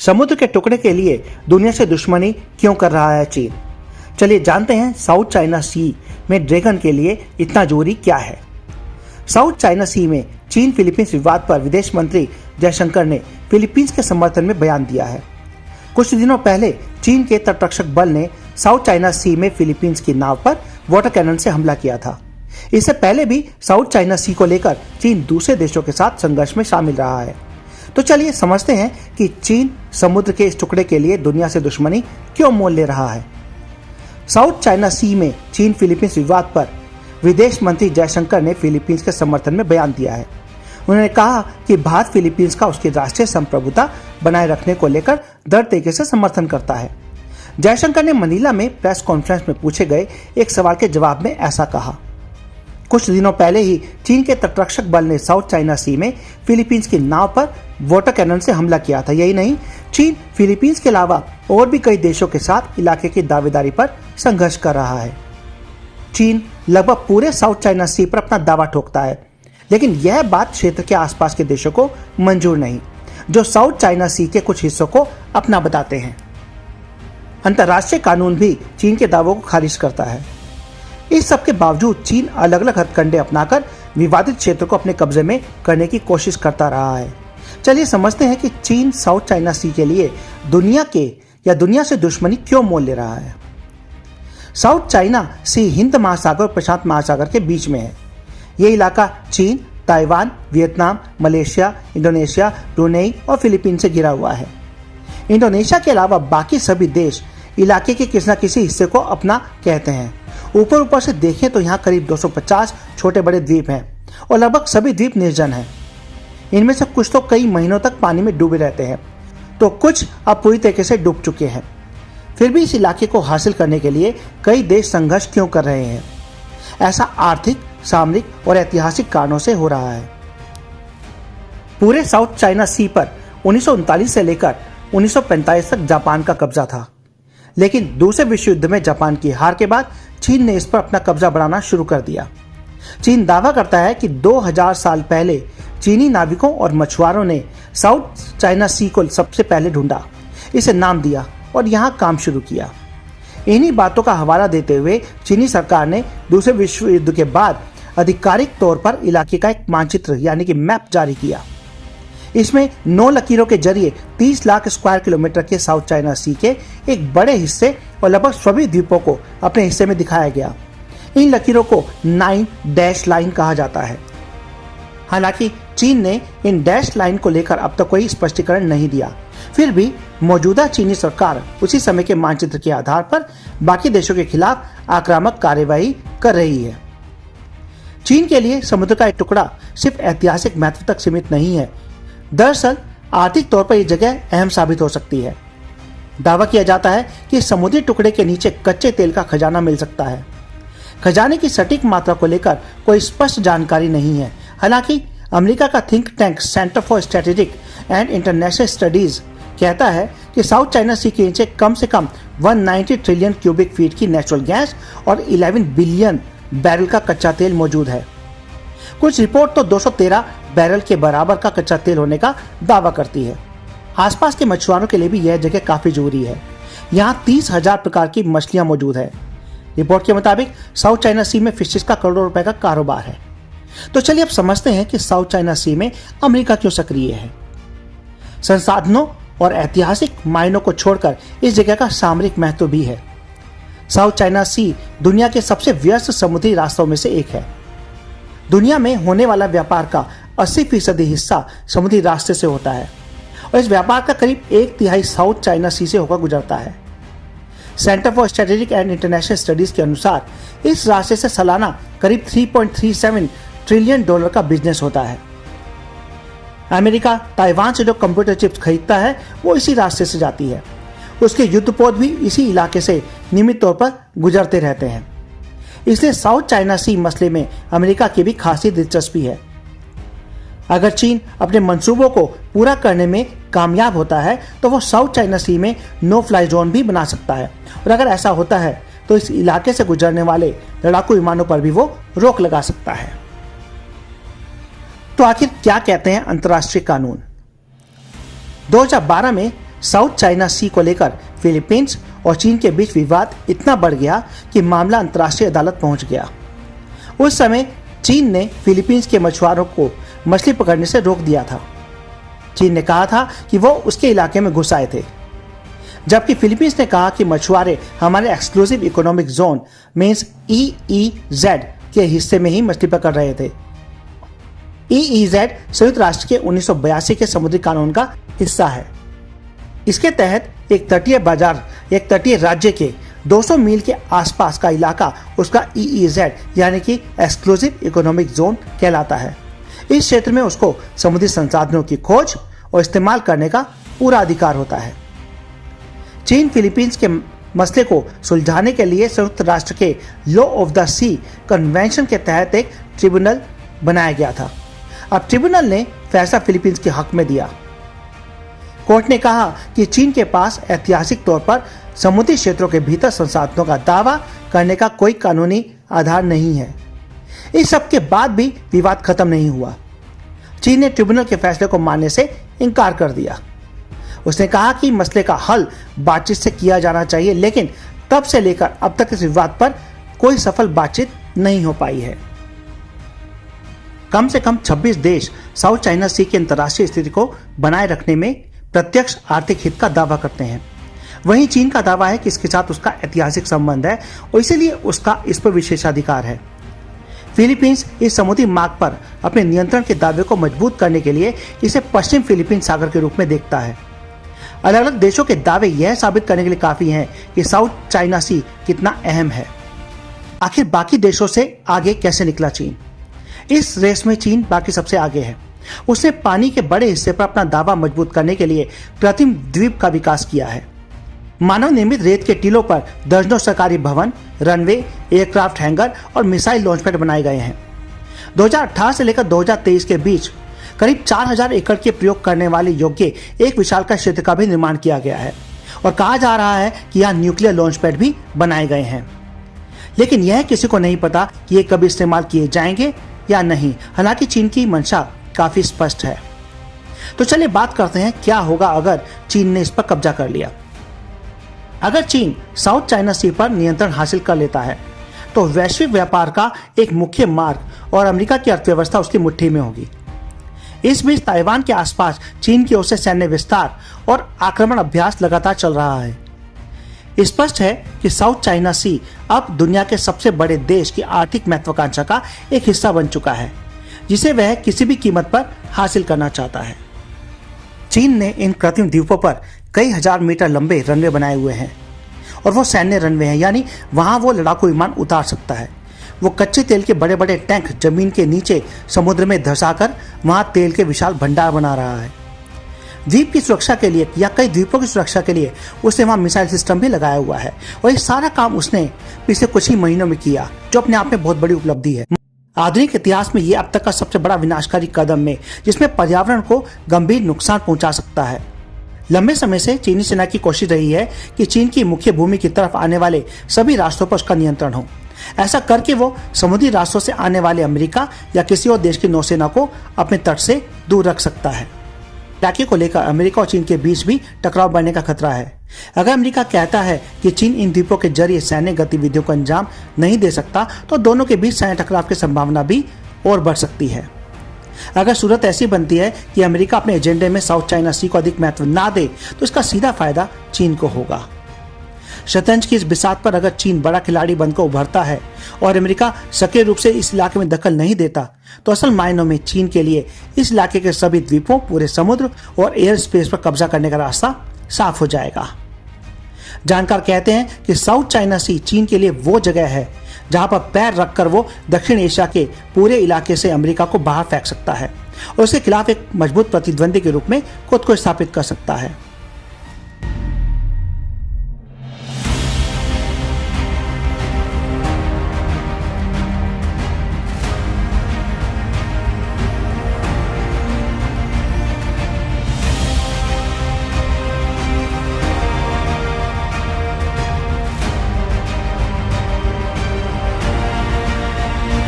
समुद्र के टुकड़े के लिए दुनिया से दुश्मनी क्यों कर रहा है चीन? चलिए जानते हैं साउथ चाइना सी में ड्रैगन के लिए इतना जोरी क्या है। साउथ चाइना सी में चीन फिलीपींस विवाद पर विदेश मंत्री जयशंकर ने फिलीपींस के समर्थन में बयान दिया है। कुछ दिनों पहले चीन के तटरक्षक बल ने साउथ चाइना सी में फिलीपींस की नाव पर वाटर कैनन से हमला किया था। इससे पहले भी साउथ चाइना सी को लेकर चीन दूसरे देशों के साथ संघर्ष में शामिल रहा है। तो चलिए समझते हैं कि चीन समुद्र के इस टुकड़े के लिए दुनिया से दुश्मनी क्यों मोल ले रहा है। साउथ चाइना सी में चीन फिलीपींस विवाद पर विदेश मंत्री जयशंकर ने फिलीपींस के समर्थन में बयान दिया है। उन्होंने कहा कि भारत फिलीपींस का उसकी राष्ट्रीय संप्रभुता बनाए रखने को लेकर दृढ़ तरीके से समर्थन करता है। जयशंकर ने मनीला में प्रेस कॉन्फ्रेंस में पूछे गए एक सवाल के जवाब में ऐसा कहा। कुछ दिनों पहले ही चीन के तटरक्षक बल ने साउथ चाइना सी में फिलीपींस की नाव पर वाटर कैनन से हमला किया था। यही नहीं, चीन फिलीपींस के अलावा और भी कई देशों के साथ इलाके की दावेदारी पर संघर्ष कर रहा है। चीन लगभग पूरे साउथ चाइना सी पर अपना दावा ठोकता है, लेकिन यह बात क्षेत्र के आसपास के देशों को मंजूर नहीं, जो साउथ चाइना सी के कुछ हिस्सों को अपना बताते हैं। अंतर्राष्ट्रीय कानून भी चीन के दावों को खारिज करता है। इस सब के बावजूद चीन अलग अलग हथकंडे अपनाकर विवादित क्षेत्र को अपने कब्जे में करने की कोशिश करता रहा है। चलिए समझते हैं कि चीन साउथ चाइना सी के लिए दुनिया से दुश्मनी क्यों मोल ले रहा है। साउथ चाइना सी हिंद महासागर और प्रशांत महासागर के बीच में है। ये इलाका चीन, Taiwan, Vietnam, Malaysia, Indonesia, Brunei और फिलीपींस से घिरा हुआ है। इंडोनेशिया के अलावा बाकी सभी देश इलाके के किसी न किसी हिस्से को अपना कहते हैं। ऊपर से देखें तो यहाँ करीब 250 छोटे बड़े द्वीप हैं और लगभग सभी द्वीप निर्जन हैं। इनमें से कुछ तो कई महीनों तक पानी में डूबे रहते हैं, तो कुछ अब पूरी तरीके से डूब चुके हैं। फिर भी इस इलाके को हासिल करने के लिए कई देश संघर्ष क्यों कर रहे हैं? ऐसा आर्थिक, सामरिक और ऐतिहासिक कारणों से हो रहा है। पूरे साउथ चाइना सी पर 1939 से लेकर 1945 तक जापान का कब्जा था, लेकिन दूसरे विश्व युद्ध में जापान की हार के बाद चीन ने इस पर अपना कब्जा बढ़ाना शुरू कर दिया। चीन दावा करता है कि 2000 साल पहले चीनी नाविकों और मछुआरों ने साउथ चाइना सी को सबसे पहले ढूंढा, इसे नाम दिया और यहाँ काम शुरू किया। इन्हीं बातों का हवाला देते हुए चीनी सरकार ने दूसरे विश्व युद्ध के बाद आधिकारिक तौर पर इलाके का एक मानचित्र यानी कि मैप जारी किया। इसमें 9 लकीरों के जरिए 30 लाख स्क्वायर किलोमीटर के साउथ चाइना सी के एक बड़े हिस्से और लगभग सभी द्वीपों को अपने हिस्से में दिखाया गया। इन लकीरों को 9 डैश लाइन कहा जाता है। हालांकि चीन ने इन डैश लाइन को लेकर अब तक कोई स्पष्टीकरण नहीं दिया। फिर भी मौजूदा चीनी सरकार उसी समय के मानचित्र के आधार पर बाकी देशों के खिलाफ आक्रामक कार्यवाही कर रही है। चीन के लिए समुद्र का एक टुकड़ा सिर्फ ऐतिहासिक महत्व तक सीमित नहीं है, दरअसल आर्थिक तौर पर यह जगह अहम साबित हो सकती है। दावा किया जाता है कि समुद्री टुकड़े के नीचे कच्चे तेल का खजाना मिल सकता है। खजाने की सटीक मात्रा को लेकर कोई स्पष्ट जानकारी नहीं है। हालांकि अमेरिका का think tank centre for strategic and international studies कहता है कि साउथ चाइना सी के नीचे कम से कम 190 ट्रिलियन क्यूबिक फीट की नेचुरल गैस और 11 बिलियन बैरल का कच्चा तेल मौजूद है। कुछ रिपोर्ट तो 213 बैरल के बराबर का कच्चा तेल होने का दावा करती है। आसपास के मछुआरों के लिए भी यह जगह काफी जरूरी है। यहाँ 30,000 प्रकार की मछलियां मौजूद है। रिपोर्ट के मुताबिक साउथ चाइना सी में फिशेस का करोड़ों रुपए का कारोबार है। तो चलिए अब समझते हैं कि साउथ चाइना सी में अमेरिका क्यों सक्रिय है। संसाधनों और ऐतिहासिक मायनों को छोड़कर इस जगह का सामरिक महत्व भी है। साउथ चाइना सी दुनिया के सबसे व्यस्त समुद्री रास्तों में से एक है। दुनिया में होने वाला व्यापार का 80% हिस्सा समुद्री रास्ते से होता है और इस व्यापार का करीब 1/3 साउथ चाइना सी से होकर गुजरता है। Centre for strategic and international studies के अनुसार इस रास्ते से सालाना करीब $3.37 ट्रिलियन का बिजनेस होता है। अमेरिका ताइवान से जो कंप्यूटर चिप्स खरीदता है वो इसी रास्ते से जाती है। उसके युद्धपोत भी इसी इलाके से नियमित तौर पर गुजरते रहते हैं। इसलिए साउथ चाइना सी मसले में अमेरिका की भी खासी दिलचस्पी है। अगर चीन अपने मंसूबों को पूरा करने में कामयाब होता है तो वो साउथ चाइना सी में नो फ्लाई जोन भी बना सकता है, और अगर ऐसा होता है तो इस इलाके से गुजरने वाले लड़ाकू विमानों पर भी वो रोक लगा सकता है। तो आखिर क्या कहते हैं अंतर्राष्ट्रीय कानून? 2012 में साउथ चाइना सी को लेकर फिलीपींस और चीन के बीच विवाद इतना बढ़ गया कि मामला अंतर्राष्ट्रीय अदालत पहुंच गया। उस समय चीन ने फिलीपींस के मछुआरों को मछली पकड़ने से रोक दिया था। चीन ने कहा था कि वो उसके इलाके में घुस आए थे, जबकि फिलीपींस ने कहा कि मछुआरे हमारे exclusive economic zone means EEZ के हिस्से में ही मछली पकड़ रहे थे। EEZ संयुक्त राष्ट्र के 1982 के समुद्री कानून का हिस्सा है। इसके तहत एक तटीय राज्य के 200 मील के आसपास का इलाका उसका EEZ यानी कि एक्सक्लूसिव इकोनॉमिक जोन कहलाता है। इस क्षेत्र में उसको समुद्री संसाधनों की खोज और इस्तेमाल करने का पूरा अधिकार होता है। चीन फिलीपींस के मसले को सुलझाने के लिए संयुक्त राष्ट्र के law of the sea convention के तहत एक ट्रिब्यूनल बनाया गया था। अब ट्रिब्यूनल ने फैसला फिलीपींस के हक में दिया। कोर्ट ने कहा कि चीन के पास ऐतिहासिक तौर पर समुद्री क्षेत्रों के भीतर संसाधनों का दावा करने का कोई कानूनी आधार नहीं है। इस सब के बाद भी विवाद खत्म नहीं हुआ। चीन ने ट्रिब्यूनल के फैसले को मानने से इनकार कर दिया। उसने कहा कि मसले का हल बातचीत से किया जाना चाहिए, लेकिन तब से लेकर अब तक इस विवाद पर कोई सफल बातचीत नहीं हो पाई है। कम से कम 26 देश साउथ चाइना सी की अंतर्राष्ट्रीय स्थिति को बनाए रखने में प्रत्यक्ष आर्थिक हित का दावा करते हैं। वहीं चीन का दावा है कि इसके साथ उसका ऐतिहासिक संबंध है और इसलिए उसका इस पर विशेषाधिकार है। फिलीपींस इस समुद्री मार्ग पर अपने नियंत्रण के दावे को मजबूत करने के लिए इसे पश्चिम फिलीपींस सागर के रूप में देखता है। अलग अलग देशों के दावे यह साबित करने के लिए काफी हैं कि साउथ चाइना सी कितना अहम है। आखिर बाकी देशों से आगे कैसे निकला चीन? इस रेस में चीन बाकी सबसे आगे है। उसने पानी के बड़े हिस्से पर अपना दावा मजबूत करने के लिए कृत्रिम द्वीप का विकास किया है। मानव निर्मित रेत के टीलों पर दर्जनों सरकारी भवन, रनवे, एयरक्राफ्ट हैंगर और मिसाइल लॉन्च पैड बनाए गए हैं। 2018 से लेकर 2023 के बीच करीब 4000 एकड़ के प्रयोग करने वाले योग्य एक विशालकाय क्षेत्र का भी निर्माण किया गया है और कहा जा रहा है कि यहाँ न्यूक्लियर लॉन्च पैड भी बनाए गए हैं। लेकिन यह किसी को नहीं पता कि ये कभी इस्तेमाल किए जाएंगे या नहीं। हालांकि चीन की मंशा काफी स्पष्ट है। तो चलिए बात करते हैं क्या होगा अगर चीन ने इस पर कब्जा कर लिया। अगर चीन साउथ चाइना सी पर नियंत्रण हासिल कर लेता है तो वैश्विक व्यापार का एक मुख्य मार्ग और अमेरिका की अर्थव्यवस्था उसकी मुट्ठी में होगी। इस बीच ताइवान के आसपास चीन की ओर से सैन्य विस्तार और आक्रमण अभ्यास लगातार चल रहा है। स्पष्ट है कि साउथ चाइना सी अब दुनिया के सबसे बड़े देश की आर्थिक महत्वाकांक्षा का एक हिस्सा बन चुका है, जिसे वह किसी भी कीमत पर हासिल करना चाहता है। चीन ने इन कृत्रिम द्वीपों पर कई हजार मीटर लंबे रनवे बनाए हुए हैं और वो सैन्य रनवे हैं, यानी वहां वो लड़ाकू विमान उतार सकता है। वो कच्चे तेल के बड़े बड़े टैंक जमीन के नीचे समुद्र में धंसाकर वहां तेल के विशाल भंडार बना रहा है। द्वीप की सुरक्षा के लिए या कई द्वीपों की सुरक्षा के लिए उसने वहां मिसाइल सिस्टम भी लगाया हुआ है और ये सारा काम उसने पिछले कुछ ही महीनों में किया, जो अपने आप में बहुत बड़ी उपलब्धि है। आधुनिक इतिहास में ये अब तक का सबसे बड़ा विनाशकारी कदम है, जिसमें पर्यावरण को गंभीर नुकसान पहुंचा सकता है। लंबे समय से चीनी सेना की कोशिश रही है कि चीन की मुख्य भूमि की तरफ आने वाले सभी रास्तों पर उसका नियंत्रण हो। ऐसा करके वो समुद्री रास्तों से आने वाले अमेरिका या किसी और देश की नौसेना को अपने तट से दूर रख सकता है। इलाके को लेकर अमेरिका और चीन के बीच भी टकराव बढ़ने का खतरा है। अगर अमेरिका कहता है कि चीन इन द्वीपों के जरिए सैन्य गतिविधियों को अंजाम नहीं दे सकता, तो दोनों के बीच सैन्य टकराव की संभावना भी और बढ़ सकती है। अगर सूरत ऐसी बनती है कि अमेरिका अपने एजेंडे में साउथ चाइना सी को अधिक महत्व ना दे, तो इसका सीधा फायदा चीन को होगा। शतरंज की इस बिसात पर अगर चीन बड़ा खिलाड़ी बनकर उभरता है और अमेरिका सक्रिय रूप से इस इलाके में दखल नहीं देता, तो असल मायनों में चीन के लिए इस इलाके के सभी द्वीपों, पूरे समुद्र और एयर स्पेस पर कब्जा करने का रास्ता साफ हो जाएगा। जानकार कहते हैं कि साउथ चाइना सी चीन के लिए वो जगह है जहां पर पैर रखकर वो दक्षिण एशिया के पूरे इलाके से अमेरिका को बाहर फेंक सकता है और उसके खिलाफ एक मजबूत प्रतिद्वंदी के रूप में खुद को स्थापित कर सकता है।